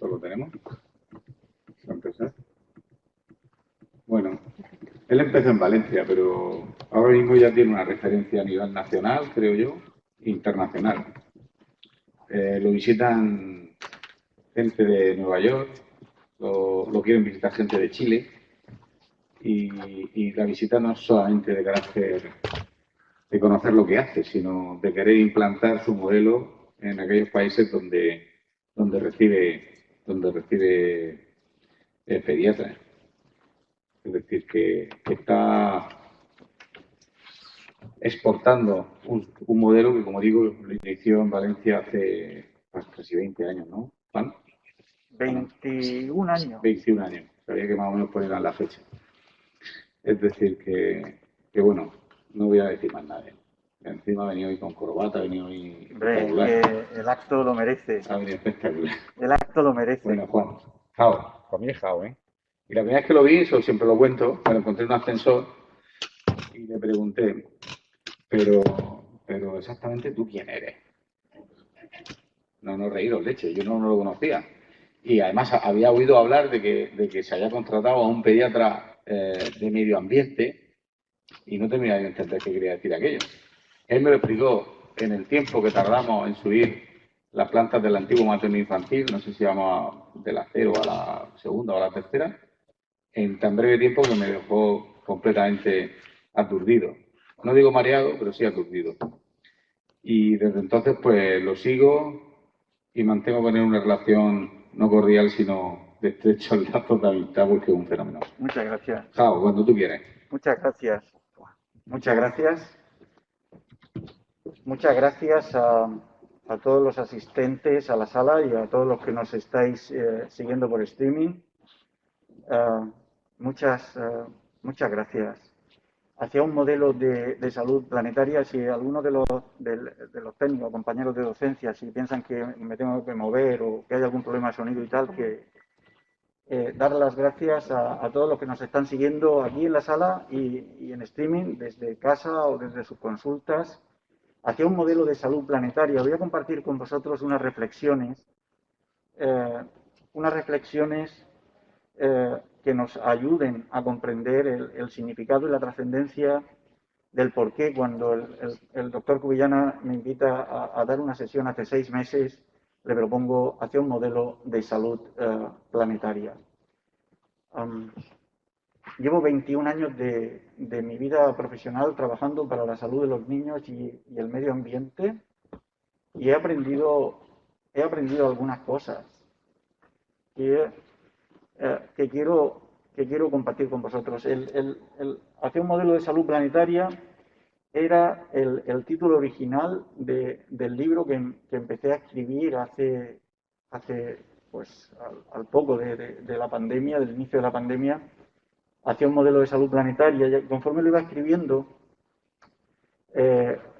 lo tenemos. Para empezar. Bueno, él empezó en Valencia, pero ahora mismo ya tiene una referencia a nivel nacional, creo yo, internacional. Lo visitan gente de Nueva York, lo quieren visitar gente de Chile, y la visita no es solamente de carácter de conocer lo que hace, sino de querer implantar su modelo en aquellos países donde recibe pediatras. Es decir, que está exportando un modelo que, como digo, lo inició en Valencia hace casi 20 años, ¿no, Juan? 21 años. 21 años. Sabía que más o menos ponían la fecha. Es decir, que bueno, no voy a decir más nada. Encima ha venido hoy con corbata, ha venido hoy espectacular. El acto lo merece. Ha venido espectacular. El acto lo merece. Bueno, Juan, Jao, para mí es Jao, ¿eh? Y la primera vez que lo vi, eso siempre lo cuento, me lo encontré en un ascensor y le pregunté, pero exactamente tú quién eres. No reíros, leche, yo no lo conocía. Y además había oído hablar de que se había contratado a un pediatra de medio ambiente y no terminaba de entender qué quería decir aquello. Él me lo explicó en el tiempo que tardamos en subir las plantas del antiguo materno infantil, no sé si llama de la 0 a la segunda o a la tercera, en tan breve tiempo que me dejó completamente aturdido. No digo mareado, pero sí aturdido. Y desde entonces pues lo sigo y mantengo con él una relación no cordial, sino de estrechos lazos de amistad, porque es un fenómeno. Muchas gracias. Chao, cuando tú quieras. Muchas gracias. Muchas gracias. Muchas gracias a todos los asistentes a la sala y a todos los que nos estáis siguiendo por streaming. Muchas gracias. Hacia un modelo de salud planetaria, si alguno de los técnicos, compañeros de docencia, si piensan que me tengo que mover o que hay algún problema de sonido y tal, que dar las gracias a todos los que nos están siguiendo aquí en la sala y en streaming, desde casa o desde sus consultas, hacia un modelo de salud planetaria. Voy a compartir con vosotros unas reflexiones que nos ayuden a comprender el significado y la trascendencia del por qué cuando el doctor Cubillana me invita a dar una sesión hace 6 meses, le propongo hacia un modelo de salud planetaria. Llevo 21 años de mi vida profesional trabajando para la salud de los niños y el medio ambiente y he aprendido algunas cosas que quiero compartir con vosotros. Hacia un modelo de salud planetaria era el título original del libro que empecé a escribir hace pues al poco de la pandemia, del inicio de la pandemia, hacia un modelo de salud planetaria. Y conforme lo iba escribiendo,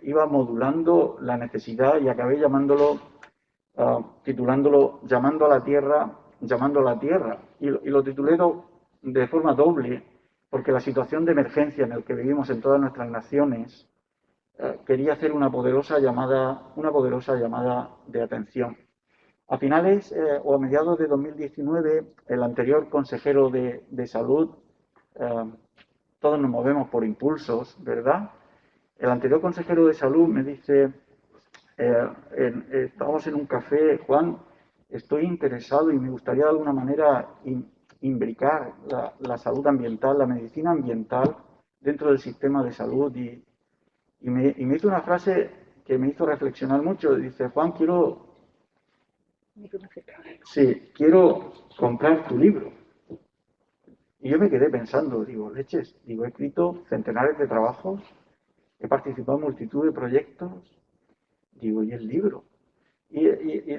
iba modulando la necesidad y acabé titulándolo Llamando a la Tierra, llamando a la Tierra. Y lo titulé de forma doble, porque la situación de emergencia en la que vivimos en todas nuestras naciones quería hacer una poderosa llamada de atención. A finales o a mediados de 2019, el anterior consejero de Salud, todos nos movemos por impulsos, ¿verdad? El anterior consejero de Salud me dice, estábamos en un café, Juan, estoy interesado y me gustaría de alguna manera imbricar la salud ambiental, la medicina ambiental dentro del sistema de salud y me hizo una frase que me hizo reflexionar mucho. Dice, Juan, quiero comprar tu libro. Y yo me quedé pensando, digo, leches, he escrito centenares de trabajos, he participado en multitud de proyectos, digo, ¿y el libro? Y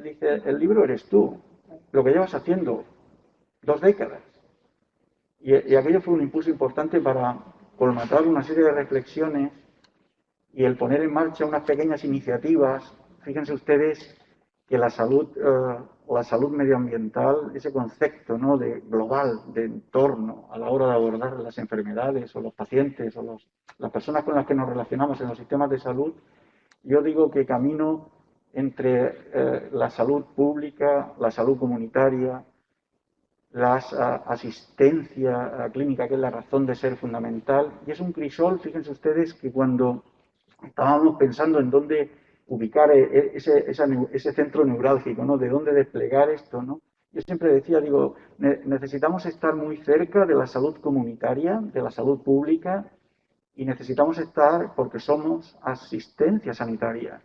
dice, el libro eres tú, lo que llevas haciendo 2 décadas. Y aquello fue un impulso importante para colmatar una serie de reflexiones y el poner en marcha unas pequeñas iniciativas. Fíjense ustedes que la salud medioambiental, ese concepto, ¿no?, de global, de entorno, a la hora de abordar las enfermedades o los pacientes o las personas con las que nos relacionamos en los sistemas de salud, yo digo que camino entre la salud pública, la salud comunitaria, la asistencia clínica, que es la razón de ser fundamental. Y es un crisol, fíjense ustedes, que cuando estábamos pensando en dónde ubicar ese centro neurálgico, ¿no? De dónde desplegar esto, ¿no? Yo siempre decía, digo, necesitamos estar muy cerca de la salud comunitaria, de la salud pública, y necesitamos estar porque somos asistencia sanitaria.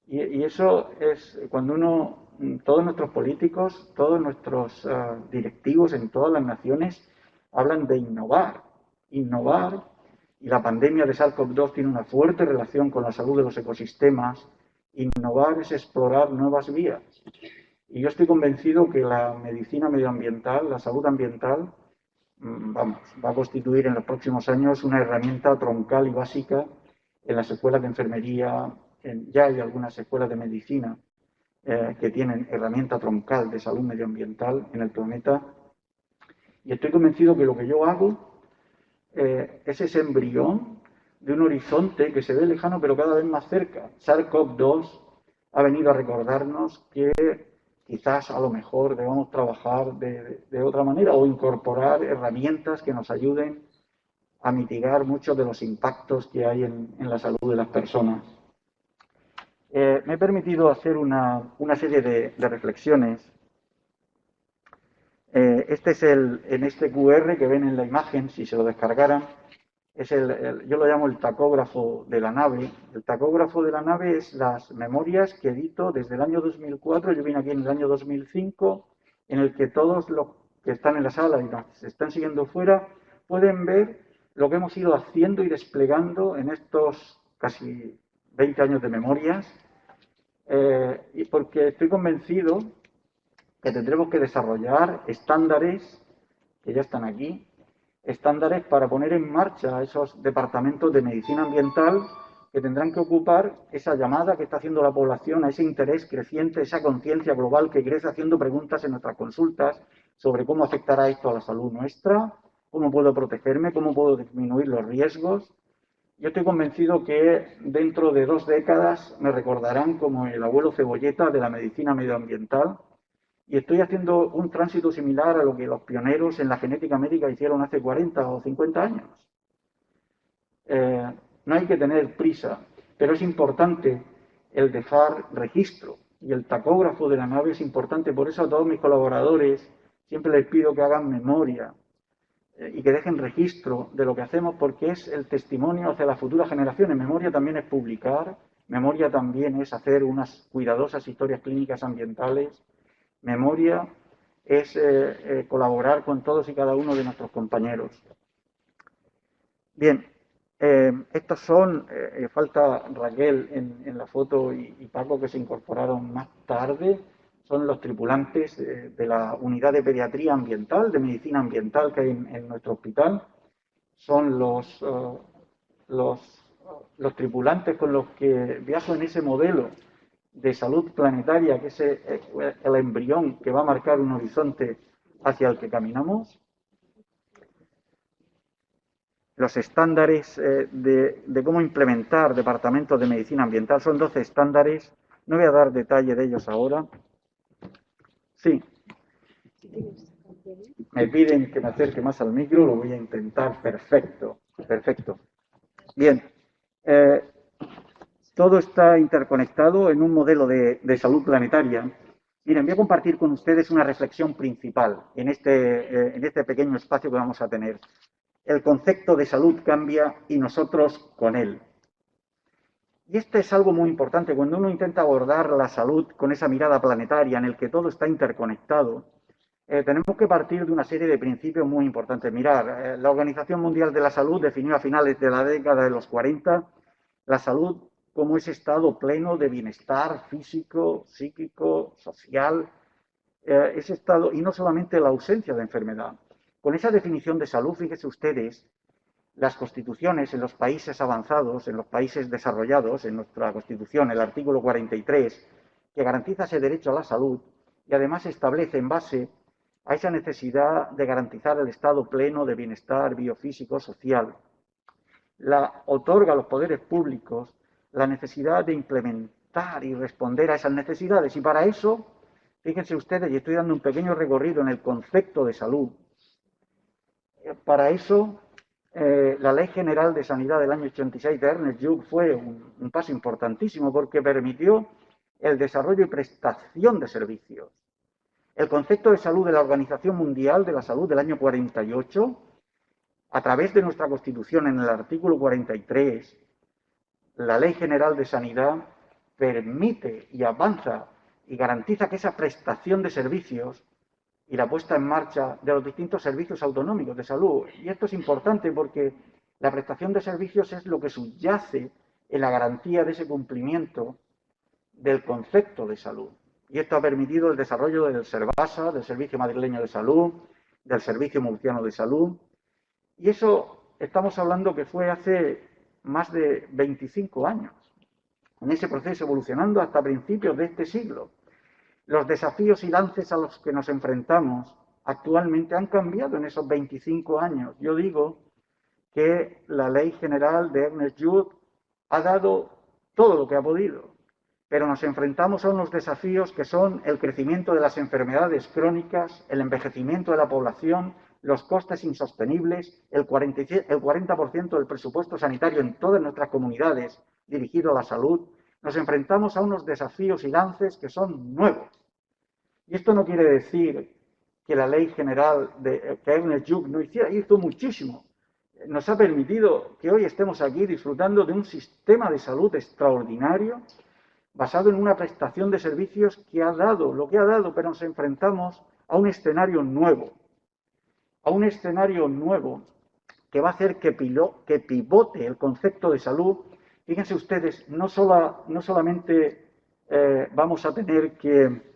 Y eso es cuando todos nuestros políticos, todos nuestros directivos en todas las naciones hablan de innovar. Innovar, y la pandemia de SARS-CoV-2 tiene una fuerte relación con la salud de los ecosistemas. Innovar es explorar nuevas vías. Y yo estoy convencido que la medicina medioambiental, la salud ambiental, va a constituir en los próximos años una herramienta troncal y básica en las escuelas de enfermería. Ya hay algunas escuelas de medicina que tienen herramienta troncal de salud medioambiental en el planeta. Y estoy convencido que lo que yo hago es ese embrión de un horizonte que se ve lejano pero cada vez más cerca. SARS-CoV-2 ha venido a recordarnos que quizás a lo mejor debamos trabajar de otra manera o incorporar herramientas que nos ayuden a mitigar muchos de los impactos que hay en la salud de las personas. Me he permitido hacer una serie de reflexiones. Este es en este QR que ven en la imagen, si se lo descargaran, yo lo llamo el tacógrafo de la nave. El tacógrafo de la nave es las memorias que edito desde el año 2004, yo vine aquí en el año 2005, en el que todos los que están en la sala y nos están siguiendo fuera pueden ver lo que hemos ido haciendo y desplegando en estos casi 20 años de memorias, y porque estoy convencido que tendremos que desarrollar estándares, que ya están aquí, estándares para poner en marcha esos departamentos de medicina ambiental que tendrán que ocupar esa llamada que está haciendo la población a ese interés creciente, esa conciencia global que crece haciendo preguntas en nuestras consultas sobre cómo afectará esto a la salud nuestra, cómo puedo protegerme, cómo puedo disminuir los riesgos. Yo estoy convencido que dentro de 2 décadas me recordarán como el abuelo Cebolleta de la medicina medioambiental, y estoy haciendo un tránsito similar a lo que los pioneros en la genética médica hicieron hace 40 o 50 años. No hay que tener prisa, pero es importante el dejar registro, y el tacógrafo de la nave es importante. Por eso a todos mis colaboradores siempre les pido que hagan memoria y que dejen registro de lo que hacemos, porque es el testimonio hacia las futuras generaciones. Memoria también es publicar, memoria también es hacer unas cuidadosas historias clínicas ambientales, memoria es colaborar con todos y cada uno de nuestros compañeros. Bien, estos son, falta Raquel en la foto y Paco, que se incorporaron más tarde, son los tripulantes de la unidad de pediatría ambiental, de medicina ambiental que hay en nuestro hospital. Son los tripulantes con los que viajo en ese modelo de salud planetaria, que es el embrión que va a marcar un horizonte hacia el que caminamos. Los estándares de cómo implementar departamentos de medicina ambiental son 12 estándares. No voy a dar detalle de ellos ahora. Sí. Me piden que me acerque más al micro, lo voy a intentar. Perfecto, perfecto. Bien. Todo está interconectado en un modelo de salud planetaria. Miren, voy a compartir con ustedes una reflexión principal en este pequeño espacio que vamos a tener. El concepto de salud cambia y nosotros con él. Y este es algo muy importante. Cuando uno intenta abordar la salud con esa mirada planetaria en el que todo está interconectado, tenemos que partir de una serie de principios muy importantes. Mirar, la Organización Mundial de la Salud definió a finales de la década de los 40 la salud como ese estado pleno de bienestar físico, psíquico, social, ese estado, y no solamente la ausencia de enfermedad. Con esa definición de salud, fíjense ustedes, las constituciones en los países avanzados, en los países desarrollados, en nuestra constitución, el artículo 43, que garantiza ese derecho a la salud y además establece en base a esa necesidad de garantizar el estado pleno de bienestar biofísico, social, otorga a los poderes públicos la necesidad de adaptar y responder a esas necesidades. Y para eso, fíjense ustedes, y estoy dando un pequeño recorrido en el concepto de salud, para eso la Ley General de Sanidad del año 86 de Ernest Young fue un paso importantísimo porque permitió el desarrollo y prestación de servicios. El concepto de salud de la Organización Mundial de la Salud del año 48, a través de nuestra Constitución en el artículo 43, la Ley General de Sanidad permite y avanza y garantiza que esa prestación de servicios y la puesta en marcha de los distintos servicios autonómicos de salud. Y esto es importante porque la prestación de servicios es lo que subyace en la garantía de ese cumplimiento del concepto de salud. Y esto ha permitido el desarrollo del SERVASA, del Servicio Madrileño de Salud, del Servicio Murciano de Salud. Y eso estamos hablando que fue hace más de 25 años, en ese proceso evolucionando hasta principios de este siglo. Los desafíos y lances a los que nos enfrentamos actualmente han cambiado en esos 25 años. Yo digo que la Ley General de Ernest Young ha dado todo lo que ha podido, pero nos enfrentamos a unos desafíos que son el crecimiento de las enfermedades crónicas, el envejecimiento de la población, los costes insostenibles, el 40% del presupuesto sanitario en todas nuestras comunidades dirigido a la salud. Nos enfrentamos a unos desafíos y lances que son nuevos. Y esto no quiere decir que la Ley General que Ernest Young no hizo muchísimo. Nos ha permitido que hoy estemos aquí disfrutando de un sistema de salud extraordinario, basado en una prestación de servicios que ha dado lo que ha dado, pero nos enfrentamos a un escenario nuevo. A un escenario nuevo que va a hacer que pivote el concepto de salud. Fíjense ustedes, no solamente vamos a tener que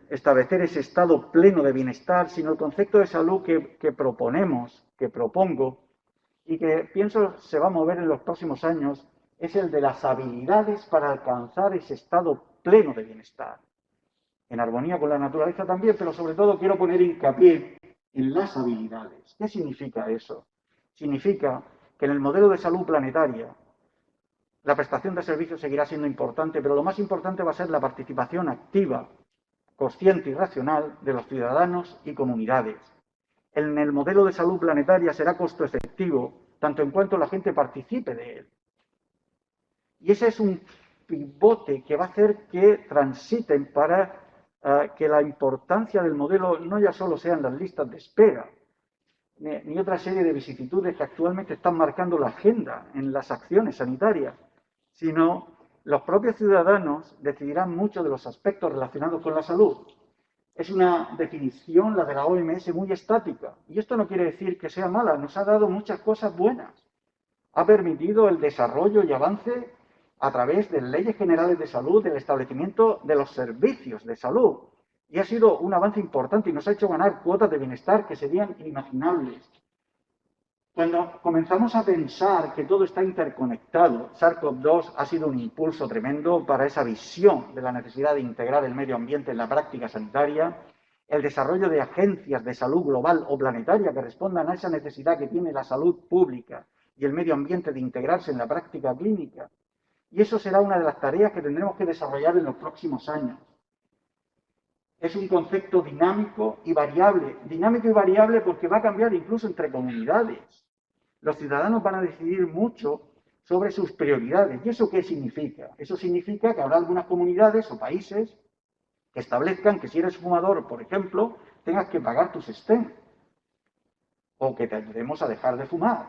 establecer ese estado pleno de bienestar, sino el concepto de salud que propongo, y que pienso se va a mover en los próximos años, es el de las habilidades para alcanzar ese estado pleno de bienestar. En armonía con la naturaleza también, pero sobre todo quiero poner hincapié en las habilidades. ¿Qué significa eso? Significa que en el modelo de salud planetaria la prestación de servicios seguirá siendo importante, pero lo más importante va a ser la participación activa, consciente y racional de los ciudadanos y comunidades. En el modelo de salud planetaria será costo efectivo, tanto en cuanto la gente participe de él. Y ese es un pivote que va a hacer que transiten para que la importancia del modelo no ya solo sean las listas de espera, ni otra serie de vicisitudes que actualmente están marcando la agenda en las acciones sanitarias, sino los propios ciudadanos decidirán mucho de los aspectos relacionados con la salud. Es una definición, la de la OMS, muy estática. Y esto no quiere decir que sea mala, nos ha dado muchas cosas buenas. Ha permitido el desarrollo y avance a través de leyes generales de salud, del establecimiento de los servicios de salud. Y ha sido un avance importante y nos ha hecho ganar cuotas de bienestar que serían inimaginables. Cuando comenzamos a pensar que todo está interconectado, SARS-CoV-2 ha sido un impulso tremendo para esa visión de la necesidad de integrar el medio ambiente en la práctica sanitaria, el desarrollo de agencias de salud global o planetaria que respondan a esa necesidad que tiene la salud pública y el medio ambiente de integrarse en la práctica clínica. Y eso será una de las tareas que tendremos que desarrollar en los próximos años. Es un concepto dinámico y variable. Dinámico y variable porque va a cambiar incluso entre comunidades. Los ciudadanos van a decidir mucho sobre sus prioridades. ¿Y eso qué significa? Eso significa que habrá algunas comunidades o países que establezcan que si eres fumador, por ejemplo, tengas que pagar tus stents o que te ayudemos a dejar de fumar.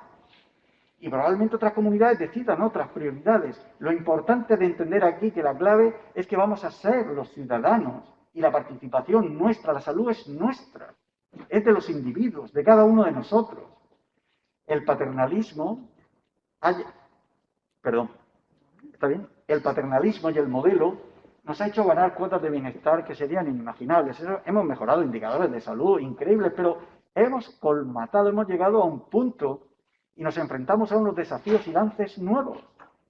Y probablemente otras comunidades decidan otras prioridades. Lo importante de entender aquí que la clave es que vamos a ser los ciudadanos y la participación nuestra, la salud es nuestra, es de los individuos, de cada uno de nosotros. El paternalismo, el paternalismo y el modelo nos ha hecho ganar cuotas de bienestar que serían inimaginables. Hemos mejorado indicadores de salud increíbles, pero hemos colmatado, hemos llegado a un punto y nos enfrentamos a unos desafíos y lances nuevos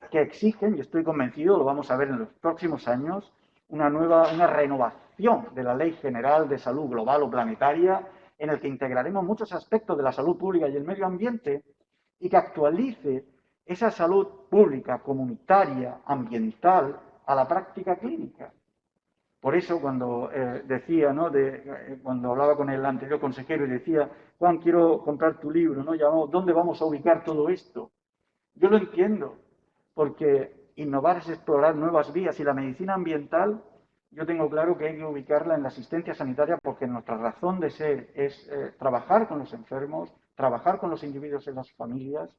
que exigen, y estoy convencido, lo vamos a ver en los próximos años, una renovación de la Ley General de Salud Global o Planetaria, en el que integraremos muchos aspectos de la salud pública y el medio ambiente y que actualice esa salud pública, comunitaria, ambiental, a la práctica clínica. Por eso cuando decía, ¿no? Cuando hablaba con el anterior consejero y decía, Juan, quiero comprar tu libro, ¿no? ¿Dónde vamos a ubicar todo esto? Yo lo entiendo, porque innovar es explorar nuevas vías y la medicina ambiental, yo tengo claro que hay que ubicarla en la asistencia sanitaria porque nuestra razón de ser es trabajar con los enfermos, trabajar con los individuos y las familias,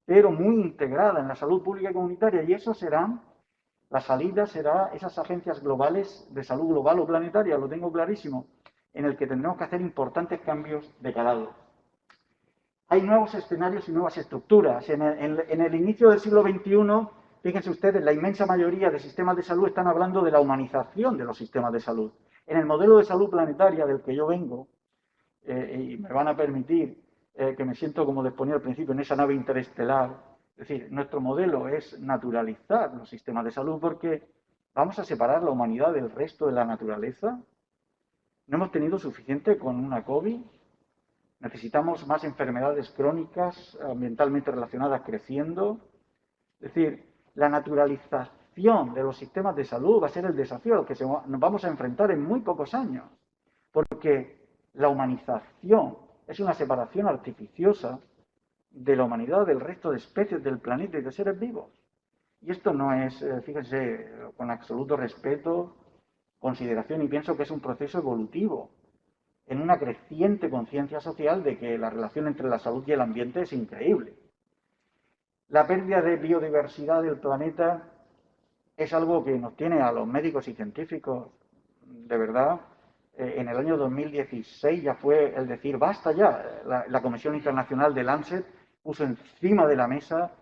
pero muy integrada en la salud pública y comunitaria, y eso será, la salida será esas agencias globales de salud global o planetaria, lo tengo clarísimo, en el que tendremos que hacer importantes cambios de calado. Hay nuevos escenarios y nuevas estructuras. En el inicio del siglo XXI, fíjense ustedes, la inmensa mayoría de sistemas de salud están hablando de la humanización de los sistemas de salud. En el modelo de salud planetaria del que yo vengo, y me van a permitir que me siento, como les ponía al principio, en esa nave interestelar, es decir, nuestro modelo es naturalizar los sistemas de salud porque vamos a separar la humanidad del resto de la naturaleza. No hemos tenido suficiente con una COVID. Necesitamos más enfermedades crónicas ambientalmente relacionadas creciendo. Es decir, la naturalización de los sistemas de salud va a ser el desafío al que nos vamos a enfrentar en muy pocos años. Porque la humanización es una separación artificiosa de la humanidad del resto de especies del planeta y de seres vivos. Y esto no es, fíjense, con absoluto respeto, consideración, y pienso que es un proceso evolutivo en una creciente conciencia social de que la relación entre la salud y el ambiente es increíble. La pérdida de biodiversidad del planeta es algo que nos tiene a los médicos y científicos, de verdad. En el año 2016 ya fue el decir, basta ya. La Comisión Internacional de Lancet puso encima de la mesa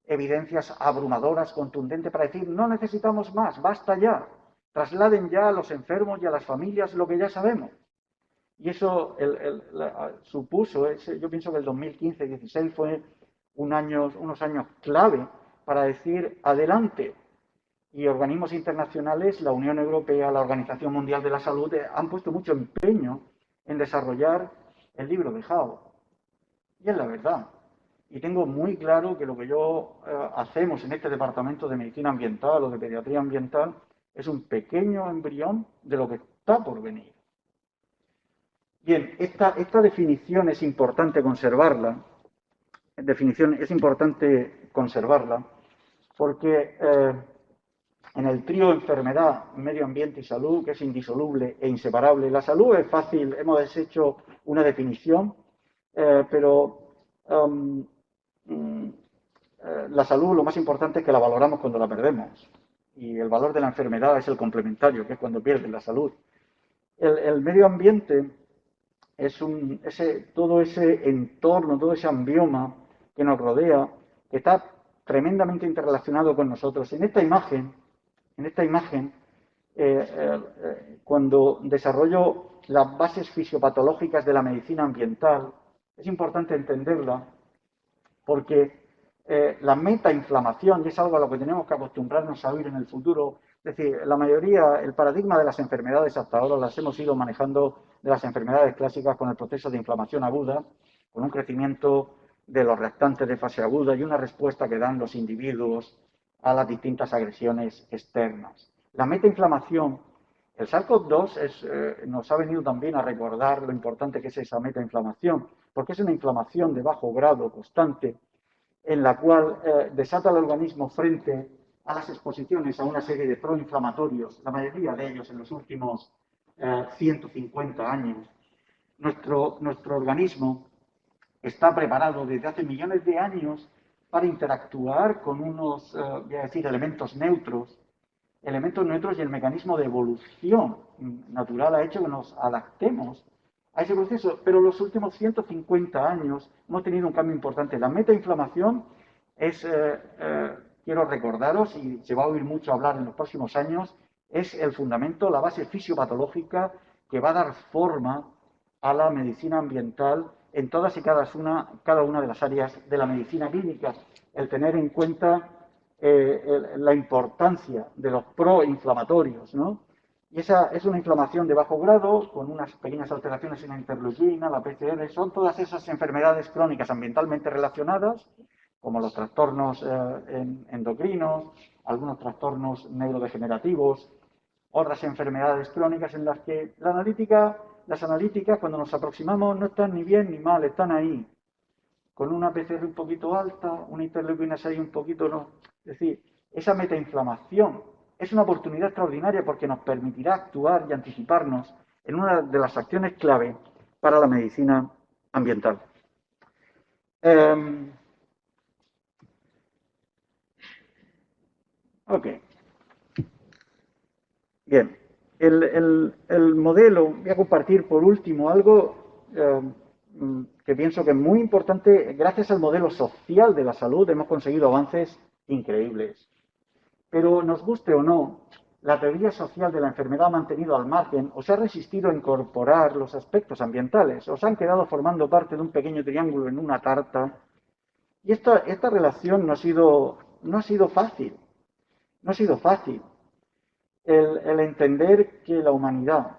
evidencias abrumadoras, contundentes, para decir, no necesitamos más, basta ya. Trasladen ya a los enfermos y a las familias lo que ya sabemos. Y eso supuso, yo pienso que el 2015-16 fue unos años clave para decir adelante. Y organismos internacionales, la Unión Europea, la Organización Mundial de la Salud, han puesto mucho empeño en desarrollar el libro de Hao. Y es la verdad. Y tengo muy claro que lo que hacemos en este departamento de medicina ambiental o de pediatría ambiental es un pequeño embrión de lo que está por venir. Bien, esta definición es importante conservarla. Porque en el trío enfermedad, medio ambiente y salud, que es indisoluble e inseparable, la salud es fácil, hemos hecho una definición, pero la salud lo más importante es que la valoramos cuando la perdemos. Y el valor de la enfermedad es el complementario, que es cuando pierdes la salud. El medio ambiente es todo ese entorno, todo ese ambioma que nos rodea, que está tremendamente interrelacionado con nosotros. En esta imagen, cuando desarrollo las bases fisiopatológicas de la medicina ambiental, es importante entenderla porque la metainflamación, y es algo a lo que tenemos que acostumbrarnos a oír en el futuro, es decir, el paradigma de las enfermedades hasta ahora las hemos ido manejando de las enfermedades clásicas con el proceso de inflamación aguda, con un crecimiento de los reactantes de fase aguda y una respuesta que dan los individuos a las distintas agresiones externas. La metainflamación, el SARS-CoV-2 nos ha venido también a recordar lo importante que es esa metainflamación, porque es una inflamación de bajo grado constante en la cual desata el organismo frente a las exposiciones a una serie de proinflamatorios, la mayoría de ellos en los últimos 150 años. Nuestro organismo está preparado desde hace millones de años para interactuar con unos, elementos neutros. Elementos neutros y el mecanismo de evolución natural ha hecho que nos adaptemos a ese proceso, pero en los últimos 150 años hemos tenido un cambio importante. La metainflamación es, quiero recordaros, y se va a oír mucho hablar en los próximos años, es el fundamento, la base fisiopatológica que va a dar forma a la medicina ambiental en todas y cada una de las áreas de la medicina clínica. El tener en cuenta la importancia de los proinflamatorios, ¿no? Y esa es una inflamación de bajo grado, con unas pequeñas alteraciones en la interleuquina, la PCR, son todas esas enfermedades crónicas ambientalmente relacionadas como los trastornos endocrinos, algunos trastornos neurodegenerativos, otras enfermedades crónicas en las que las analíticas, cuando nos aproximamos, no están ni bien ni mal, están ahí, con una PCR un poquito alta, una interleuquina 6 un poquito no. Es decir, esa metainflamación es una oportunidad extraordinaria porque nos permitirá actuar y anticiparnos en una de las acciones clave para la medicina ambiental. Ok. Bien. El modelo, voy a compartir por último algo que pienso que es muy importante. Gracias al modelo social de la salud hemos conseguido avances increíbles. Pero nos guste o no, la teoría social de la enfermedad ha mantenido al margen o se ha resistido a incorporar los aspectos ambientales, o se han quedado formando parte de un pequeño triángulo en una tarta. Y esta relación no ha sido fácil. No ha sido fácil. El entender que la humanidad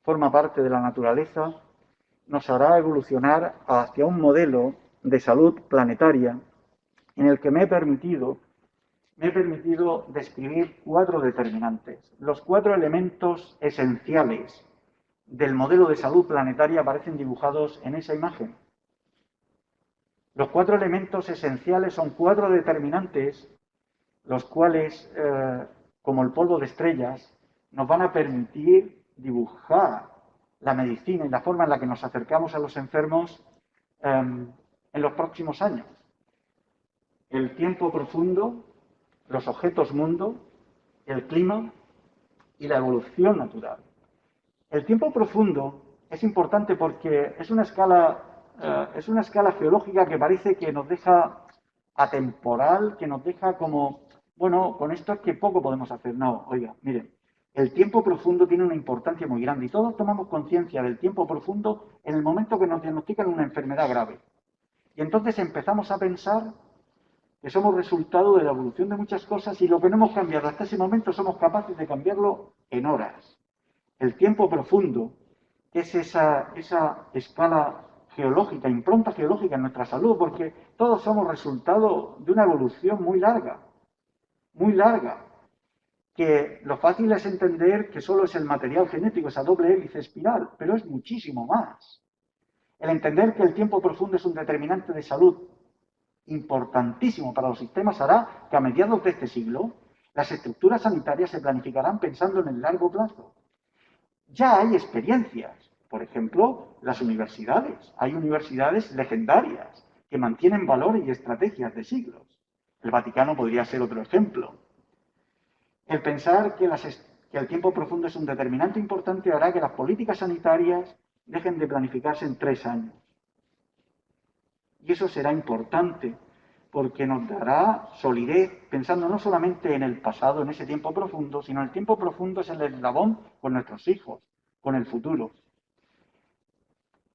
forma parte de la naturaleza nos hará evolucionar hacia un modelo de salud planetaria en el que me he permitido describir 4 determinantes. Los 4 elementos esenciales del modelo de salud planetaria aparecen dibujados en esa imagen. Los 4 elementos esenciales son 4 determinantes, los cuales, como el polvo de estrellas, nos van a permitir dibujar la medicina y la forma en la que nos acercamos a los enfermos en los próximos años. El tiempo profundo, los objetos mundo, el clima y la evolución natural. El tiempo profundo es importante porque es una escala geológica que parece que nos deja atemporal, que nos deja como, bueno, con esto es que poco podemos hacer. No, oiga, miren, el tiempo profundo tiene una importancia muy grande y todos tomamos conciencia del tiempo profundo en el momento que nos diagnostican una enfermedad grave. Y entonces empezamos a pensar que somos resultado de la evolución de muchas cosas y lo que no hemos cambiado hasta ese momento somos capaces de cambiarlo en horas. El tiempo profundo, que es esa escala geológica, impronta geológica en nuestra salud, porque todos somos resultado de una evolución muy larga, que lo fácil es entender que solo es el material genético, esa doble hélice espiral, pero es muchísimo más. El entender que el tiempo profundo es un determinante de salud importantísimo para los sistemas hará que a mediados de este siglo las estructuras sanitarias se planificarán pensando en el largo plazo. Ya hay experiencias, por ejemplo, las universidades. Hay universidades legendarias que mantienen valores y estrategias de siglos. El Vaticano podría ser otro ejemplo. El pensar que el tiempo profundo es un determinante importante hará que las políticas sanitarias dejen de planificarse en 3 años. Y eso será importante porque nos dará solidez pensando no solamente en el pasado, en ese tiempo profundo, sino en el tiempo profundo es el eslabón con nuestros hijos, con el futuro.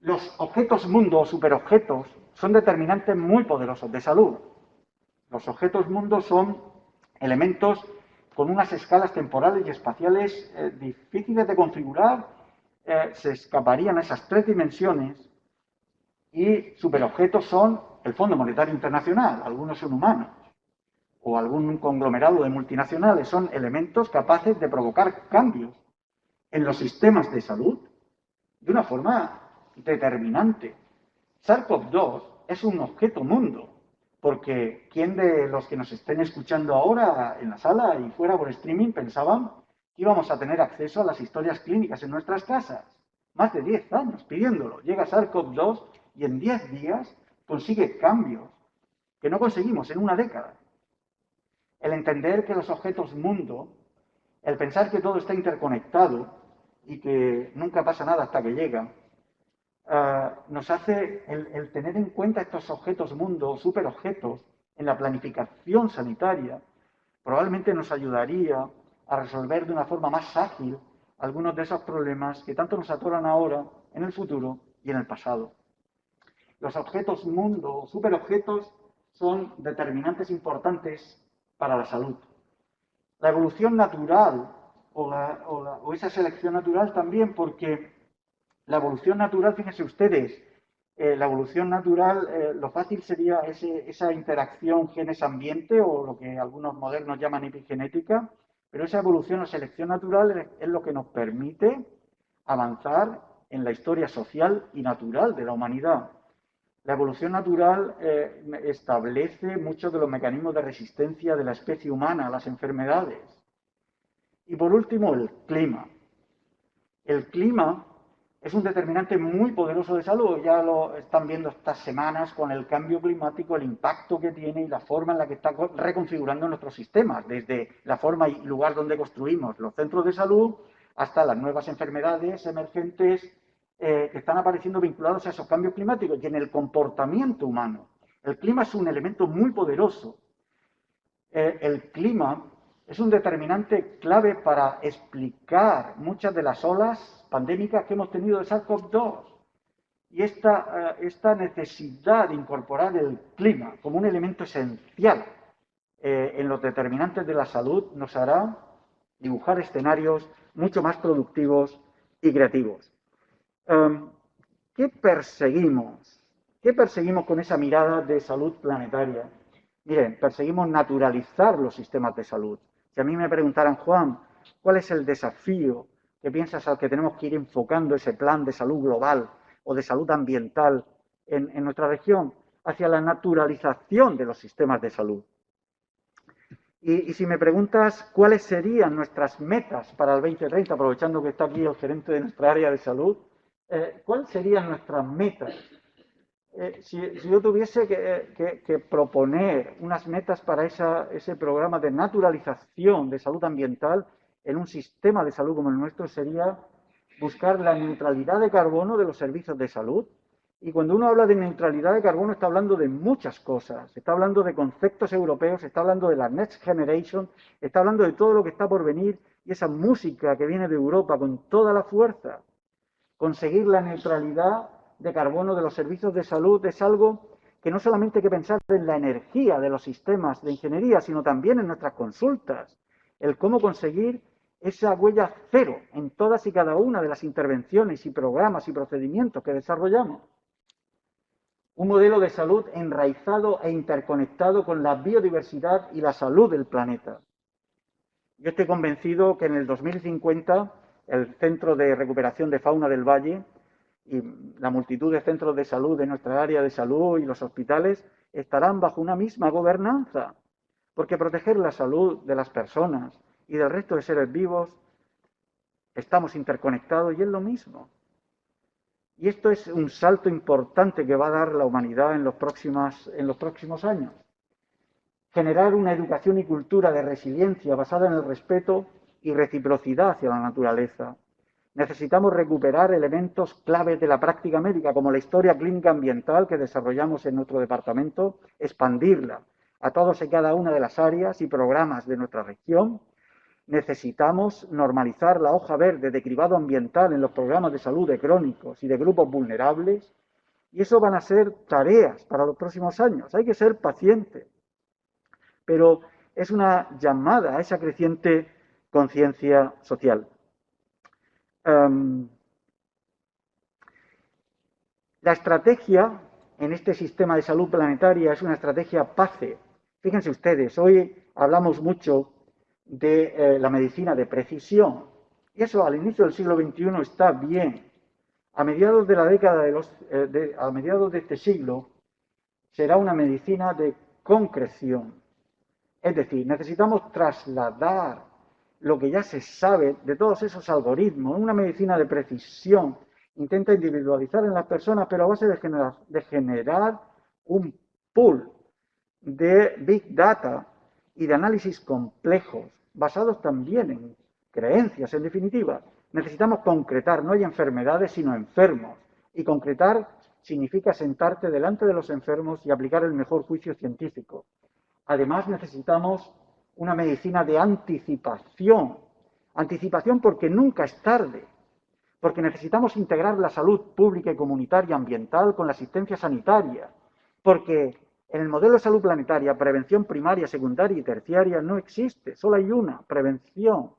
Los objetos mundo o superobjetos son determinantes muy poderosos de salud. Los objetos mundo son elementos con unas escalas temporales y espaciales difíciles de configurar, se escaparían a esas 3 dimensiones. Y superobjetos son el Fondo Monetario Internacional, algunos son humanos, o algún conglomerado de multinacionales, son elementos capaces de provocar cambios en los sistemas de salud de una forma determinante. SARS-CoV-2 es un objeto mundo, porque ¿quién de los que nos estén escuchando ahora en la sala y fuera por streaming pensaban que íbamos a tener acceso a las historias clínicas en nuestras casas? Más de 10 años pidiéndolo. Llega SARS-CoV-2 y en 10 días consigue cambios que no conseguimos en una década. El entender que los objetos mundo, el pensar que todo está interconectado y que nunca pasa nada hasta que llega, nos hace el tener en cuenta estos objetos mundo, superobjetos, en la planificación sanitaria, probablemente nos ayudaría a resolver de una forma más ágil algunos de esos problemas que tanto nos atoran ahora, en el futuro y en el pasado. Los objetos mundo, superobjetos, son determinantes importantes para la salud. La evolución natural o esa selección natural también, porque la evolución natural, fíjense ustedes, la evolución natural, lo fácil sería esa interacción genes-ambiente o lo que algunos modernos llaman epigenética, pero esa evolución o selección natural es lo que nos permite avanzar en la historia social y natural de la humanidad. La evolución natural establece muchos de los mecanismos de resistencia de la especie humana a las enfermedades. Y por último, el clima. El clima es un determinante muy poderoso de salud. Ya lo están viendo estas semanas con el cambio climático, el impacto que tiene y la forma en la que está reconfigurando nuestros sistemas, desde la forma y lugar donde construimos los centros de salud hasta las nuevas enfermedades emergentes que están apareciendo vinculados a esos cambios climáticos y en el comportamiento humano. El clima es un elemento muy poderoso. El clima es un determinante clave para explicar muchas de las olas pandémicas que hemos tenido de SARS-CoV-2. Y esta necesidad de incorporar el clima como un elemento esencial en los determinantes de la salud nos hará dibujar escenarios mucho más productivos y creativos. ¿Qué perseguimos? ¿Qué perseguimos con esa mirada de salud planetaria? Miren, perseguimos naturalizar los sistemas de salud. Si a mí me preguntaran, Juan, ¿cuál es el desafío que piensas al que tenemos que ir enfocando ese plan de salud global o de salud ambiental en nuestra región? Hacia la naturalización de los sistemas de salud. Y si me preguntas cuáles serían nuestras metas para el 2030, aprovechando que está aquí el gerente de nuestra área de salud, ¿cuáles serían nuestras metas? Si yo tuviese que proponer unas metas para ese programa de naturalización de salud ambiental en un sistema de salud como el nuestro, sería buscar la neutralidad de carbono de los servicios de salud. Y cuando uno habla de neutralidad de carbono está hablando de muchas cosas, está hablando de conceptos europeos, está hablando de la Next Generation, está hablando de todo lo que está por venir y esa música que viene de Europa con toda la fuerza. Conseguir la neutralidad de carbono de los servicios de salud es algo que no solamente hay que pensar en la energía de los sistemas de ingeniería, sino también en nuestras consultas. El cómo conseguir esa huella cero en todas y cada una de las intervenciones y programas y procedimientos que desarrollamos. Un modelo de salud enraizado e interconectado con la biodiversidad y la salud del planeta. Yo estoy convencido que en el 2050 el Centro de Recuperación de Fauna del Valle y la multitud de centros de salud de nuestra área de salud y los hospitales estarán bajo una misma gobernanza, porque proteger la salud de las personas y del resto de seres vivos estamos interconectados y es lo mismo. Y esto es un salto importante que va a dar la humanidad en los próximos años. Generar una educación y cultura de resiliencia basada en el respeto y reciprocidad hacia la naturaleza. Necesitamos recuperar elementos claves de la práctica médica, como la historia clínica ambiental que desarrollamos en nuestro departamento, expandirla a todas y cada una de las áreas y programas de nuestra región. Necesitamos normalizar la hoja verde de cribado ambiental en los programas de salud de crónicos y de grupos vulnerables, y eso van a ser tareas para los próximos años. Hay que ser paciente, pero es una llamada a esa creciente conciencia social. La estrategia en este sistema de salud planetaria es una estrategia PACE. Fíjense ustedes, hoy hablamos mucho de la medicina de precisión. Y eso al inicio del siglo XXI está bien. A mediados de la década a mediados de este siglo será una medicina de concreción. Es decir, necesitamos trasladar lo que ya se sabe de todos esos algoritmos. Una medicina de precisión intenta individualizar en las personas, pero a base de generar un pool de big data y de análisis complejos, basados también en creencias, en definitiva. Necesitamos concretar, no hay enfermedades, sino enfermos. Y concretar significa sentarte delante de los enfermos y aplicar el mejor juicio científico. Además, necesitamos una medicina de anticipación. Anticipación porque nunca es tarde. Porque necesitamos integrar la salud pública y comunitaria ambiental con la asistencia sanitaria. Porque en el modelo de salud planetaria, prevención primaria, secundaria y terciaria no existe. Solo hay una, prevención.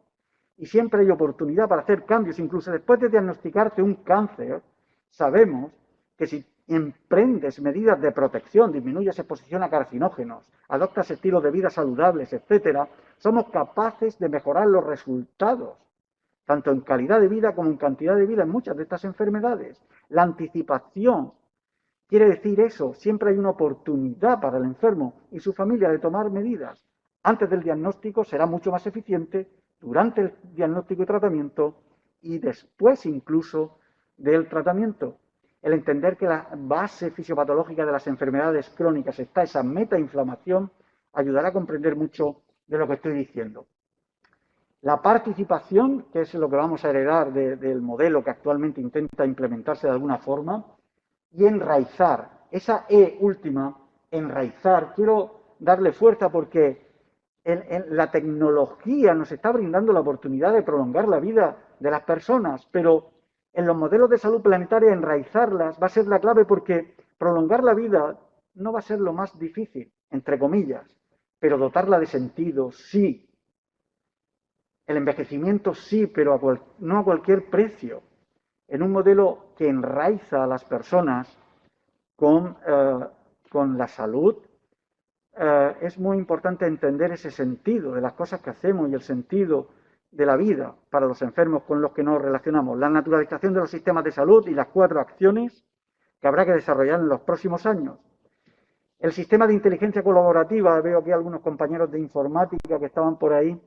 Y siempre hay oportunidad para hacer cambios. Incluso después de diagnosticarte un cáncer, sabemos que si emprendes medidas de protección, disminuyes exposición a carcinógenos, adoptas estilos de vida saludables, etcétera, somos capaces de mejorar los resultados, tanto en calidad de vida como en cantidad de vida en muchas de estas enfermedades. La anticipación quiere decir eso, siempre hay una oportunidad para el enfermo y su familia de tomar medidas. Antes del diagnóstico será mucho más eficiente, durante el diagnóstico y tratamiento y después incluso del tratamiento. El entender que la base fisiopatológica de las enfermedades crónicas está esa metainflamación ayudará a comprender mucho de lo que estoy diciendo. La participación, que es lo que vamos a heredar del modelo que actualmente intenta implementarse de alguna forma, y enraizar, esa E última, enraizar, quiero darle fuerza porque la tecnología nos está brindando la oportunidad de prolongar la vida de las personas, pero en los modelos de salud planetaria enraizarlas va a ser la clave porque prolongar la vida no va a ser lo más difícil, entre comillas, pero dotarla de sentido, sí. El envejecimiento sí, pero no a cualquier precio. En un modelo que enraiza a las personas con la salud, es muy importante entender ese sentido de las cosas que hacemos y el sentido de la vida para los enfermos con los que nos relacionamos. La naturalización de los sistemas de salud y las 4 acciones que habrá que desarrollar en los próximos años. El sistema de inteligencia colaborativa, veo aquí algunos compañeros de informática que estaban por ahí.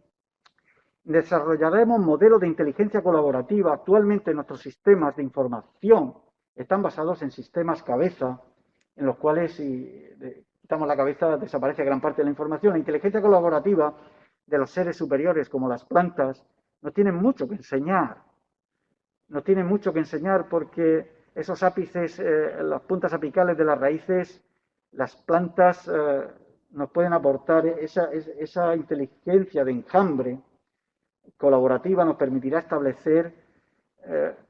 Desarrollaremos modelos de inteligencia colaborativa. Actualmente nuestros sistemas de información están basados en sistemas cabeza, en los cuales si quitamos la cabeza desaparece gran parte de la información. La inteligencia colaborativa de los seres superiores, como las plantas, nos tienen mucho que enseñar. Nos tienen mucho que enseñar porque esos ápices, las puntas apicales de las raíces, las plantas nos pueden aportar esa inteligencia de enjambre colaborativa, nos permitirá establecer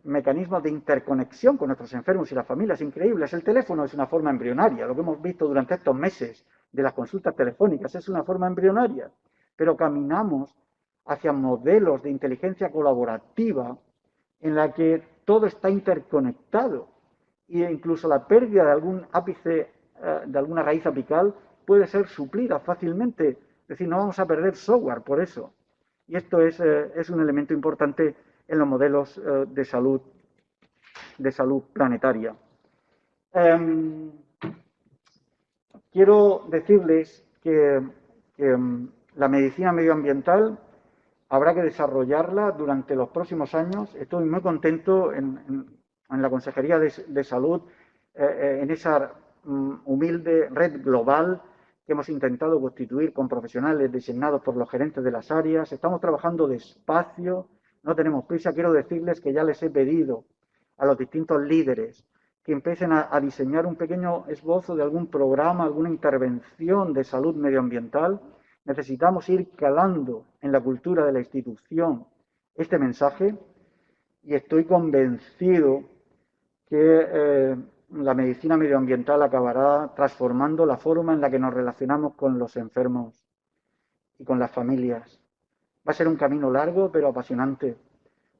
mecanismos de interconexión con nuestros enfermos y las familias increíbles. El teléfono es una forma embrionaria, lo que hemos visto durante estos meses de las consultas telefónicas es una forma embrionaria, pero caminamos hacia modelos de inteligencia colaborativa en la que todo está interconectado e incluso la pérdida de algún ápice, de alguna raíz apical puede ser suplida fácilmente, es decir, no vamos a perder software por eso. Y esto es un elemento importante en los modelos de salud planetaria. Quiero decirles que la medicina medioambiental habrá que desarrollarla durante los próximos años. Estoy muy contento en la Consejería de Salud, en esa humilde red global que hemos intentado constituir con profesionales designados por los gerentes de las áreas. Estamos trabajando despacio, no tenemos prisa. Quiero decirles que ya les he pedido a los distintos líderes que empiecen a diseñar un pequeño esbozo de algún programa, alguna intervención de salud medioambiental. Necesitamos ir calando en la cultura de la institución este mensaje y estoy convencido que la medicina medioambiental acabará transformando la forma en la que nos relacionamos con los enfermos y con las familias. Va a ser un camino largo pero apasionante.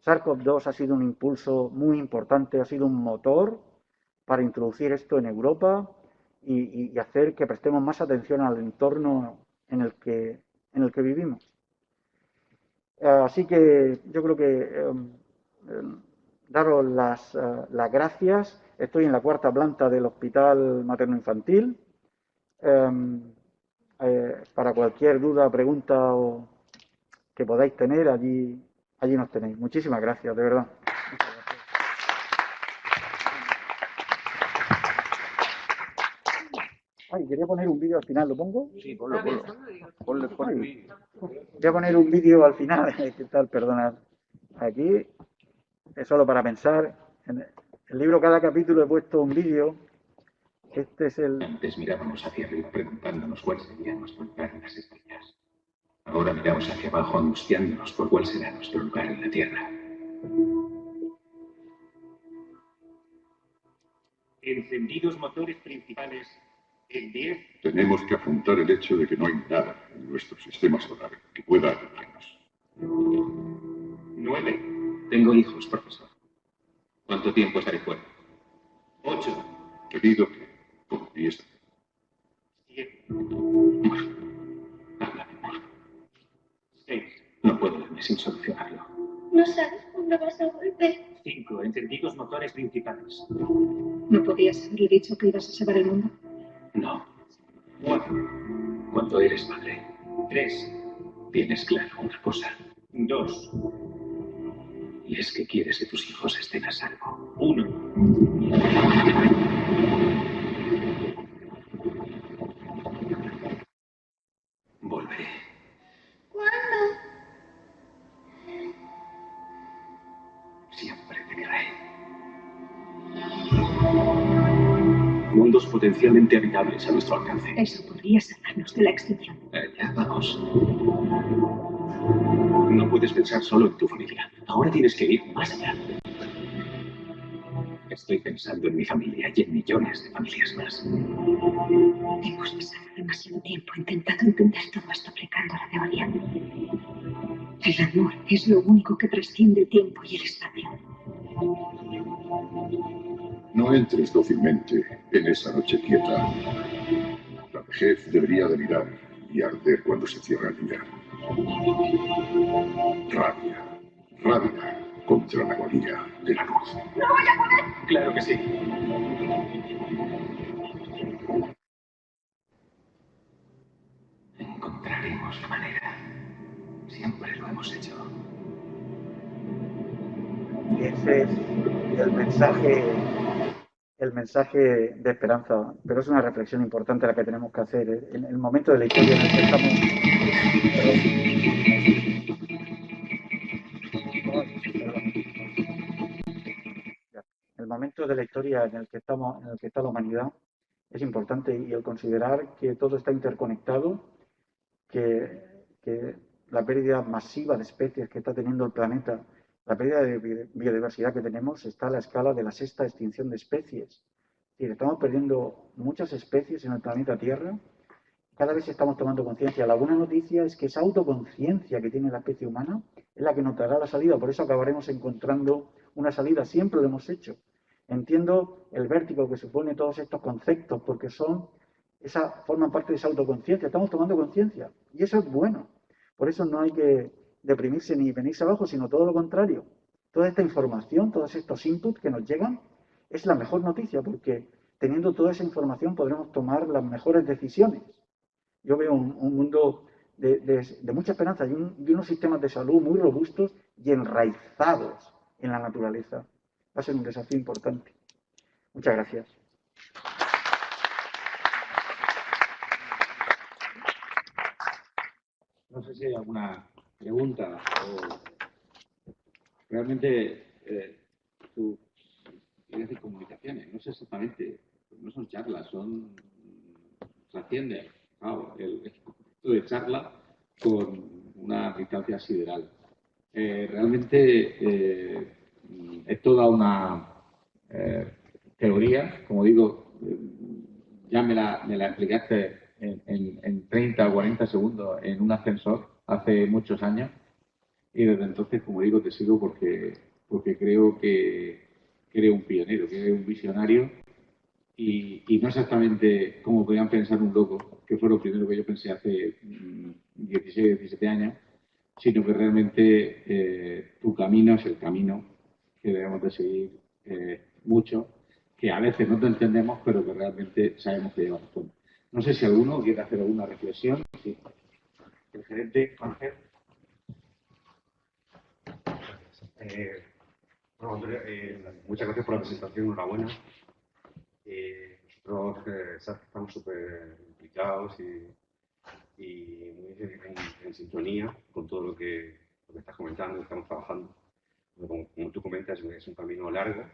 SARS-CoV-2 ha sido un impulso muy importante, ha sido un motor para introducir esto en Europa y hacer que prestemos más atención al entorno en el que vivimos. Así que yo creo que daros las gracias. Estoy en la 4ª planta del Hospital Materno-Infantil. Para cualquier duda, pregunta o que podáis tener, allí nos tenéis. Muchísimas gracias, de verdad. Ay, quería poner un vídeo al final, ¿lo pongo? Sí, ponlo. Ponle vídeo. Voy a poner un vídeo al final. ¿Qué tal? Perdonad. Aquí es solo para pensar. En el libro, cada capítulo he puesto un vídeo. Este es el... Antes mirábamos hacia arriba preguntándonos cuál sería nuestro lugar en las estrellas. Ahora miramos hacia abajo angustiándonos por cuál será nuestro lugar en la Tierra. Encendidos motores principales en 10. Tenemos que afrontar el hecho de que no hay nada en nuestro sistema solar que pueda ayudarnos. 9. Tengo hijos, profesor. ¿Cuánto tiempo estaré fuera? 8. Te pido que confíes. 7, Háblame, amor. 6, No puedo irme sin solucionarlo. No sabes cuándo vas a volver. 5. Encendidos motores principales. ¿No podías haberle dicho que ibas a salvar el mundo? No. 4, Cuando eres madre, 3, tienes claro una cosa. 2, Y es que quieres que tus hijos estén a salvo. 1. Volveré. ¿Cuándo? Siempre te querré. Mundos potencialmente habitables a nuestro alcance. Eso podría salvarnos de la extinción. Ya vamos. No puedes pensar solo en tu familia. Ahora tienes que ir más allá. Estoy pensando en mi familia y en millones de familias más. Hemos pasado demasiado tiempo intentando entender todo esto aplicando la teoría. El amor es lo único que trasciende el tiempo y el espacio. No entres dócilmente en esa noche quieta. La vejez debería delirar y arder cuando se cierra el día. Rabia, rabia contra la agonía de la luz. Claro que sí. Encontraremos la manera. Siempre lo hemos hecho. Y ese es el mensaje de esperanza. Pero es una reflexión importante la que tenemos que hacer. En el momento de la historia en el que estamos... El momento de la historia en el que estamos, en el que está la humanidad, es importante, y el considerar que todo está interconectado, que la pérdida masiva de especies que está teniendo el planeta, la pérdida de biodiversidad que tenemos, está a la escala de la sexta extinción de especies. Es decir, estamos perdiendo muchas especies en el planeta Tierra. Cada vez estamos tomando conciencia. La buena noticia es que esa autoconciencia que tiene la especie humana es la que nos dará la salida. Por eso acabaremos encontrando una salida. Siempre lo hemos hecho. Entiendo el vértigo que supone todos estos conceptos, porque forman parte de esa autoconciencia. Estamos tomando conciencia y eso es bueno. Por eso no hay que deprimirse ni venirse abajo, sino todo lo contrario. Toda esta información, todos estos inputs que nos llegan, es la mejor noticia, porque teniendo toda esa información podremos tomar las mejores decisiones. Yo veo un mundo de mucha esperanza y unos sistemas de salud muy robustos y enraizados en la naturaleza. Va a ser un desafío importante. Muchas gracias. No sé si hay alguna pregunta o realmente tú quieres decir comunicaciones, no sé exactamente, no son charlas, trasciende, claro, el concepto de charla con una distancia sideral. Realmente es toda una teoría, como digo, ya me la explicaste en 30 o 40 segundos en un ascensor hace muchos años y desde entonces, como digo, te sigo porque creo que eres un pionero, que eres un visionario y no exactamente como podían pensar un loco, que fue lo primero que yo pensé hace 16, 17 años, sino que realmente tu camino es el camino que debemos de seguir mucho, que a veces no te entendemos, pero que realmente sabemos que llevamos todo. No sé si alguno quiere hacer alguna reflexión. Sí. El gerente, Ángel. Bueno, Antonio, muchas gracias por la presentación, enhorabuena. Nosotros sabes que estamos súper implicados y muy en sintonía con todo lo que estás comentando, que estamos trabajando. Como tú comentas, es un camino largo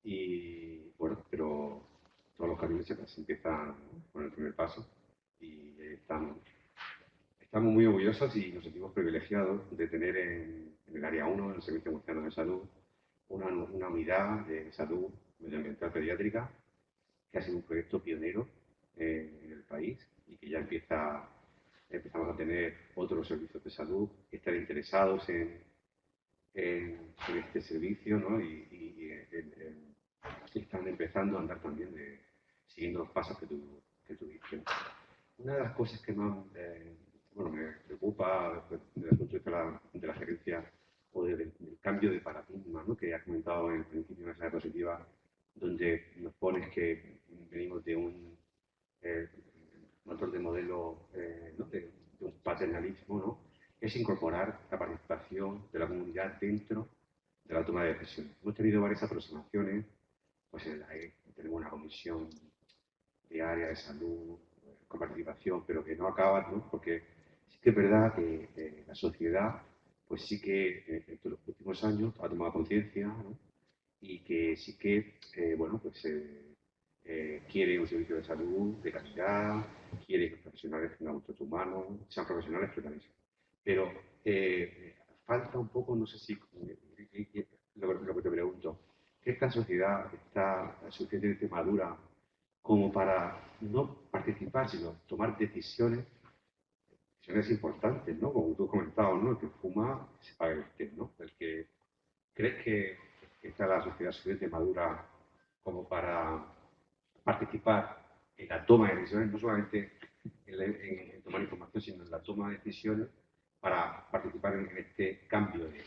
y bueno, pero todos los caminos se empiezan con el primer paso y estamos muy orgullosos y nos sentimos privilegiados de tener en el área 1, en el Servicio Murciano de Salud, una unidad de salud medioambiental pediátrica que ha sido un proyecto pionero en el país y que ya empezamos a tener otros servicios de salud que están interesados en este servicio, ¿no? y están empezando a andar también siguiendo los pasos que tú dices. Una de las cosas que más me preocupa desde el punto de vista de la gerencia o del cambio de paradigma, ¿no? Que has comentado en el principio de esa diapositiva, donde nos pones que venimos de un motor de modelo, ¿no? de un paternalismo, ¿no? Es incorporar la participación de la comunidad dentro de la toma de decisiones. Hemos tenido varias aproximaciones, pues en la tenemos una comisión de área de salud con participación, pero que no acaba, ¿no? Porque sí que es verdad que la sociedad, pues sí que en los últimos años ha tomado conciencia, ¿no? Y que sí que, quiere un servicio de salud de calidad, quiere que los profesionales tengan un trato humano, sean profesionales precarizos. Pero falta un poco, no sé si, lo que te pregunto, que esta sociedad está suficientemente madura como para no participar, sino tomar decisiones importantes, ¿no? Como tú has comentado, ¿no? El que fuma se paga el té, ¿no? El que crees que está la sociedad suficientemente madura como para participar en la toma de decisiones, no solamente en tomar información, sino en la toma de decisiones para participar en este cambio de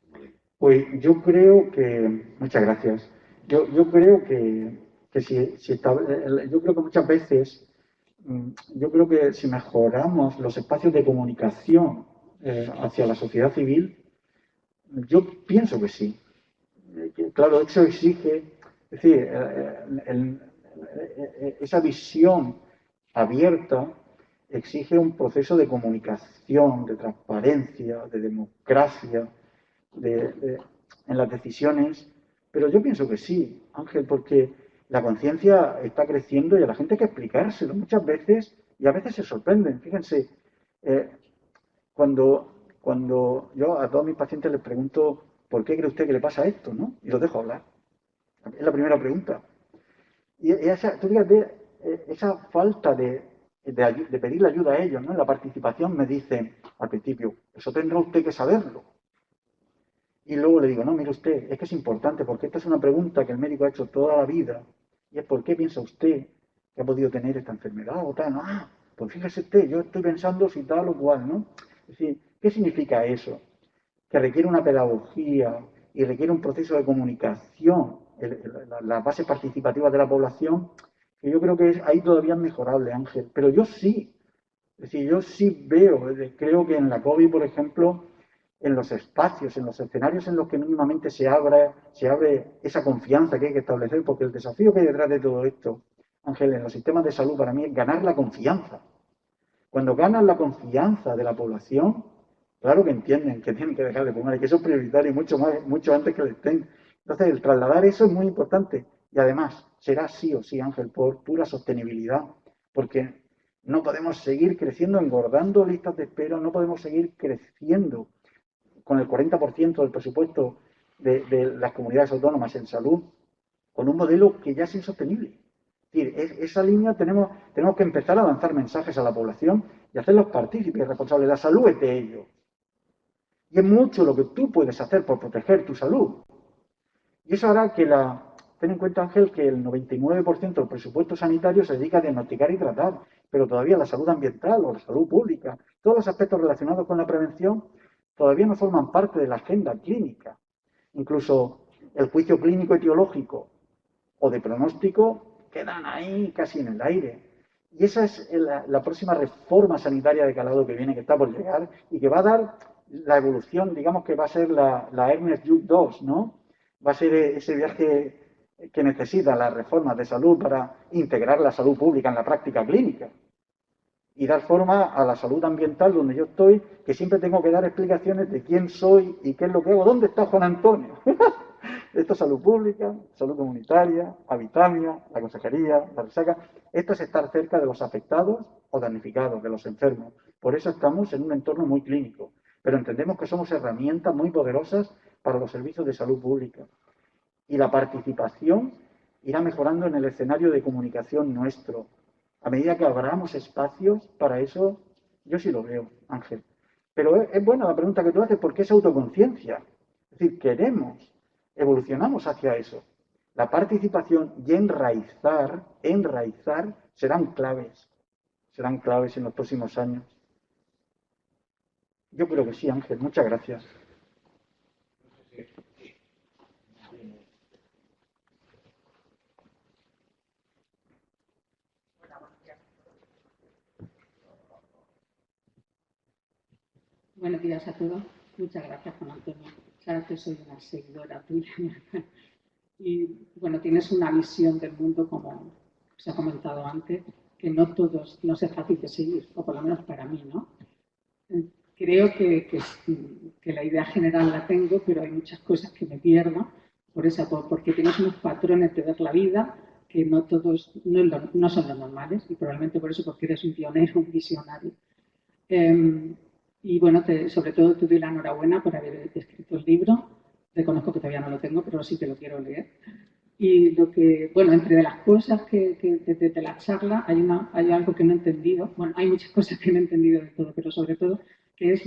modelo. Pues yo creo que, muchas gracias, yo creo que yo creo que muchas veces, yo creo que si mejoramos los espacios de comunicación hacia la sociedad civil, yo pienso que sí. Claro, eso exige, es decir, esa visión abierta exige un proceso de comunicación, de transparencia, de democracia, en las decisiones, pero yo pienso que sí, Ángel, porque la conciencia está creciendo y a la gente hay que explicárselo muchas veces y a veces se sorprenden. Fíjense, cuando yo a todos mis pacientes les pregunto ¿por qué cree usted que le pasa esto? ¿No? Y los dejo hablar. Es la primera pregunta. Y tú fíjate, esa falta de pedirle ayuda a ellos, ¿no? En la participación me dicen al principio, eso tendrá usted que saberlo. Y luego le digo, no, mire usted, es que es importante porque esta es una pregunta que el médico ha hecho toda la vida y es ¿por qué piensa usted que ha podido tener esta enfermedad o tal? Ah, pues fíjese usted, yo estoy pensando si tal o cual, ¿no? Es decir, ¿qué significa eso? Que requiere una pedagogía y requiere un proceso de comunicación, la base participativa de la población, que yo creo que ahí todavía es mejorable, Ángel. Pero yo sí, es decir, yo sí creo que en la COVID, por ejemplo, en los espacios, en los escenarios en los que mínimamente se abre esa confianza que hay que establecer, porque el desafío que hay detrás de todo esto, Ángel, en los sistemas de salud para mí es ganar la confianza. Cuando ganas la confianza de la población, claro que entienden que tienen que dejar de fumar y que eso es prioritario mucho antes que les estén. Entonces, el trasladar eso es muy importante y además será sí o sí, Ángel, por pura sostenibilidad, porque no podemos seguir creciendo, engordando listas de espera, no podemos seguir creciendo con el 40% del presupuesto de las comunidades autónomas en salud, con un modelo que ya es insostenible. Es decir, esa línea tenemos que empezar a lanzar mensajes a la población y hacerlos partícipes y responsables. La salud es de ellos. Y es mucho lo que tú puedes hacer por proteger tu salud. Y eso hará que ten en cuenta, Ángel, que el 99% del presupuesto sanitario se dedica a diagnosticar y tratar, pero todavía la salud ambiental o la salud pública, todos los aspectos relacionados con la prevención, todavía no forman parte de la agenda clínica. Incluso el juicio clínico etiológico o de pronóstico quedan ahí casi en el aire. Y esa es la próxima reforma sanitaria de calado que viene, que está por llegar y que va a dar la evolución, digamos que va a ser la Ernest Lluch 2, ¿no? Va a ser ese viaje que necesita las reformas de salud para integrar la salud pública en la práctica clínica y dar forma a la salud ambiental donde yo estoy, que siempre tengo que dar explicaciones de quién soy y qué es lo que hago. ¿Dónde está Juan Antonio? Esto es salud pública, salud comunitaria, Habitamia, la consejería, la resaca. Esto es estar cerca de los afectados o damnificados, de los enfermos. Por eso estamos en un entorno muy clínico, pero entendemos que somos herramientas muy poderosas para los servicios de salud pública. Y la participación irá mejorando en el escenario de comunicación nuestro. A medida que abramos espacios para eso, yo sí lo veo, Ángel. Pero es buena la pregunta que tú haces, porque es autoconciencia. Es decir, evolucionamos hacia eso. La participación y enraizar serán claves en los próximos años. Yo creo que sí, Ángel. Muchas gracias. Buenos días a todos. Muchas gracias, Juan Antonio. Sabes que soy una seguidora tuya. Y bueno, tienes una visión del mundo, como se ha comentado antes, que no es fácil de seguir, o por lo menos para mí, ¿no? Creo que la idea general la tengo, pero hay muchas cosas que me pierdo porque tienes unos patrones de ver la vida que no todos, no son los normales, y probablemente por eso, porque eres un pionero, un visionario. Y bueno, sobre todo te doy la enhorabuena por haber escrito el libro. Reconozco que todavía no lo tengo, pero sí que lo quiero leer. Y bueno, entre las cosas que desde la charla hay algo que no he entendido. Bueno, hay muchas cosas que no he entendido de todo, pero sobre todo que es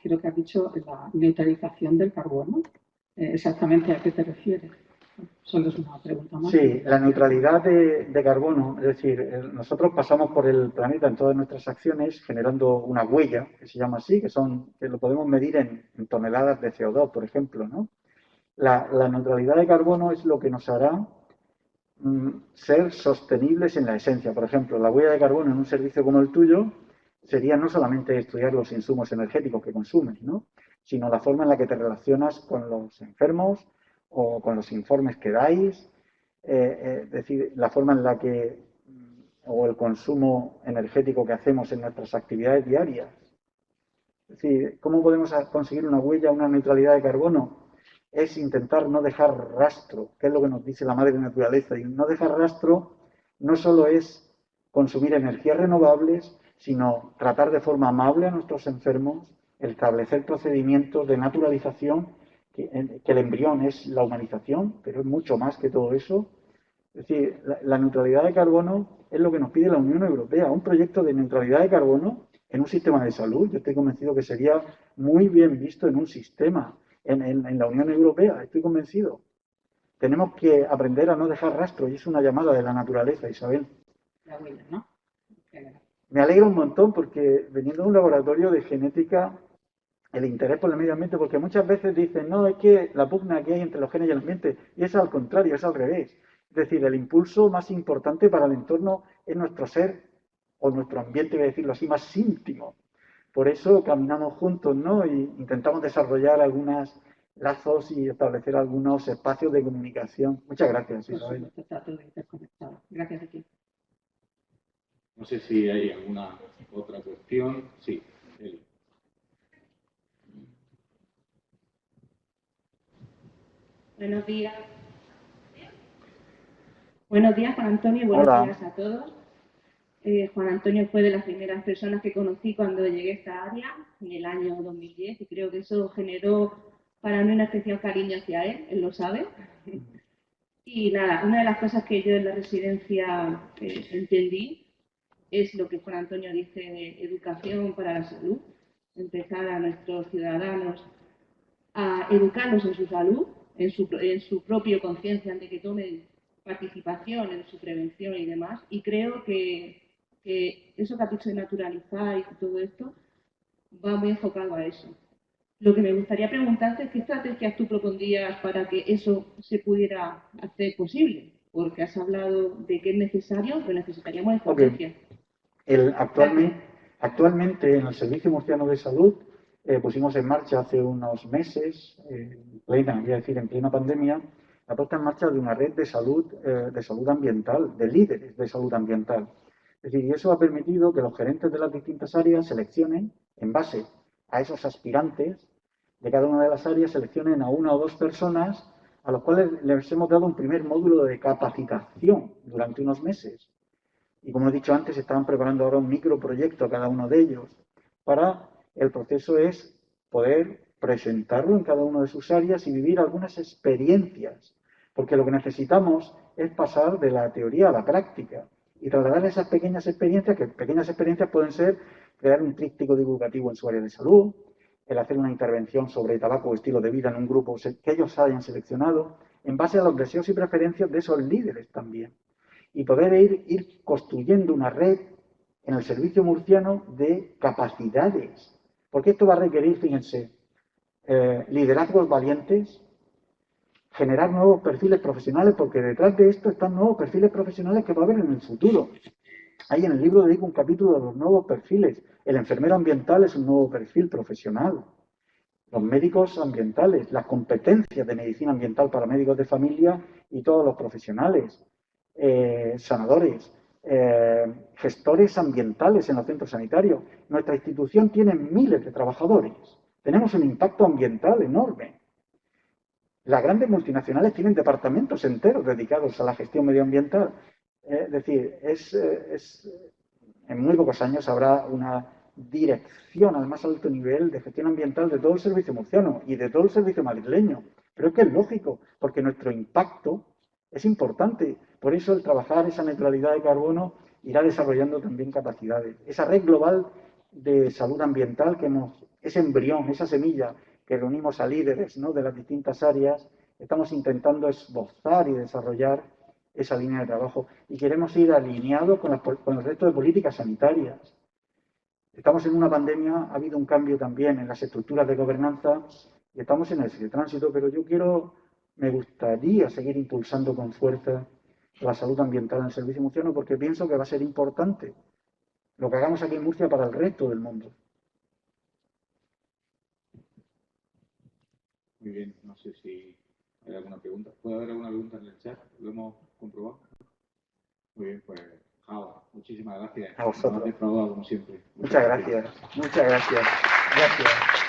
creo que has dicho, la neutralización del carbono. Exactamente a qué te refieres. Solo es una pregunta más. Sí, la neutralidad de carbono, es decir, nosotros pasamos por el planeta en todas nuestras acciones generando una huella, que se llama así, que lo podemos medir en toneladas de CO2, por ejemplo, ¿no? La neutralidad de carbono es lo que nos hará ser sostenibles en la esencia. Por ejemplo, la huella de carbono en un servicio como el tuyo sería no solamente estudiar los insumos energéticos que consumes, ¿no?, sino la forma en la que te relacionas con los enfermos o con los informes que dais, es decir, la forma en la que, o el consumo energético que hacemos en nuestras actividades diarias. Es decir, ¿cómo podemos conseguir una huella, una neutralidad de carbono? Es intentar no dejar rastro, que es lo que nos dice la madre naturaleza. Y no dejar rastro no solo es consumir energías renovables, sino tratar de forma amable a nuestros enfermos, establecer procedimientos de naturalización, que el embrión es la humanización, pero es mucho más que todo eso. Es decir, la neutralidad de carbono es lo que nos pide la Unión Europea, un proyecto de neutralidad de carbono en un sistema de salud. Yo estoy convencido que sería muy bien visto en un sistema, en la Unión Europea, estoy convencido. Tenemos que aprender a no dejar rastro, y es una llamada de la naturaleza, Isabel. La huella, ¿no? Me alegra un montón porque veniendo de un laboratorio de genética, el interés por el medio ambiente, porque muchas veces dicen, no, es que la pugna que hay entre los genes y el ambiente, y es al contrario, es al revés. Es decir, el impulso más importante para el entorno es nuestro ser, o nuestro ambiente, voy a decirlo así, más íntimo. Por eso caminamos juntos, ¿no? Y intentamos desarrollar algunos lazos y establecer algunos espacios de comunicación. Muchas gracias, Isabel. Está todo interconectado. Gracias a ti. No sé si hay alguna otra cuestión. Sí, Eli. Buenos días. Buenos días, Juan Antonio, y buenos días a todos. Juan Antonio fue de las primeras personas que conocí cuando llegué a esta área, en el año 2010, y creo que eso generó para mí un especial cariño hacia él lo sabe. Y nada, una de las cosas que yo en la residencia entendí es lo que Juan Antonio dice de educación para la salud, empezar a nuestros ciudadanos a educarlos en su salud, en su propia conciencia, de que tomen participación en su prevención y demás. Y creo que eso que ha dicho de naturalizar y todo esto va muy enfocado a eso. Lo que me gustaría preguntarte es qué estrategias tú propondrías para que eso se pudiera hacer posible, porque has hablado de que es necesario, pero necesitaríamos estrategias. Actualmente en el Servicio Murciano de Salud pusimos en marcha hace unos meses, en plena pandemia, la puesta en marcha de una red de salud ambiental, de líderes de salud ambiental. Es decir, y eso ha permitido que los gerentes de las distintas áreas seleccionen, en base a esos aspirantes de cada una de las áreas, seleccionen a una o dos personas a los cuales les hemos dado un primer módulo de capacitación durante unos meses. Y como he dicho antes, estaban preparando ahora un microproyecto cada uno de ellos. El proceso es poder presentarlo en cada una de sus áreas y vivir algunas experiencias. Porque lo que necesitamos es pasar de la teoría a la práctica y trasladar esas pequeñas experiencias, que pequeñas experiencias pueden ser crear un tríptico divulgativo en su área de salud, el hacer una intervención sobre tabaco o estilo de vida en un grupo que ellos hayan seleccionado, en base a los deseos y preferencias de esos líderes también. Y poder ir construyendo una red en el servicio murciano de capacidades. Porque esto va a requerir, fíjense, liderazgos valientes, generar nuevos perfiles profesionales, porque detrás de esto están nuevos perfiles profesionales que va a haber en el futuro. Ahí en el libro dedico un capítulo a los nuevos perfiles. El enfermero ambiental es un nuevo perfil profesional. Los médicos ambientales, las competencias de medicina ambiental para médicos de familia y todos los profesionales, sanadores, gestores ambientales en los centros sanitarios. Nuestra institución tiene miles de trabajadores. Tenemos un impacto ambiental enorme. Las grandes multinacionales tienen departamentos enteros dedicados a la gestión medioambiental. Es decir, en muy pocos años habrá una dirección al más alto nivel de gestión ambiental de todo el servicio murciano y de todo el servicio madrileño. Pero es que es lógico, porque nuestro impacto es importante. Por eso el trabajar esa neutralidad de carbono irá desarrollando también capacidades. Esa red global de salud ambiental ese embrión, esa semilla que reunimos a líderes, ¿no?, de las distintas áreas, estamos intentando esbozar y desarrollar esa línea de trabajo. Y queremos ir alineados con el resto de políticas sanitarias. Estamos en una pandemia, ha habido un cambio también en las estructuras de gobernanza y estamos en ese tránsito, pero me gustaría seguir impulsando con fuerza la salud ambiental en el servicio murciano porque pienso que va a ser importante lo que hagamos aquí en Murcia para el resto del mundo. Muy bien, no sé si hay alguna pregunta. ¿Puede haber alguna pregunta en el chat? ¿Lo hemos comprobado? Muy bien, pues Java, muchísimas gracias. A vosotros. Nos has defraudado como siempre. Muchas gracias. Muchas gracias. Gracias.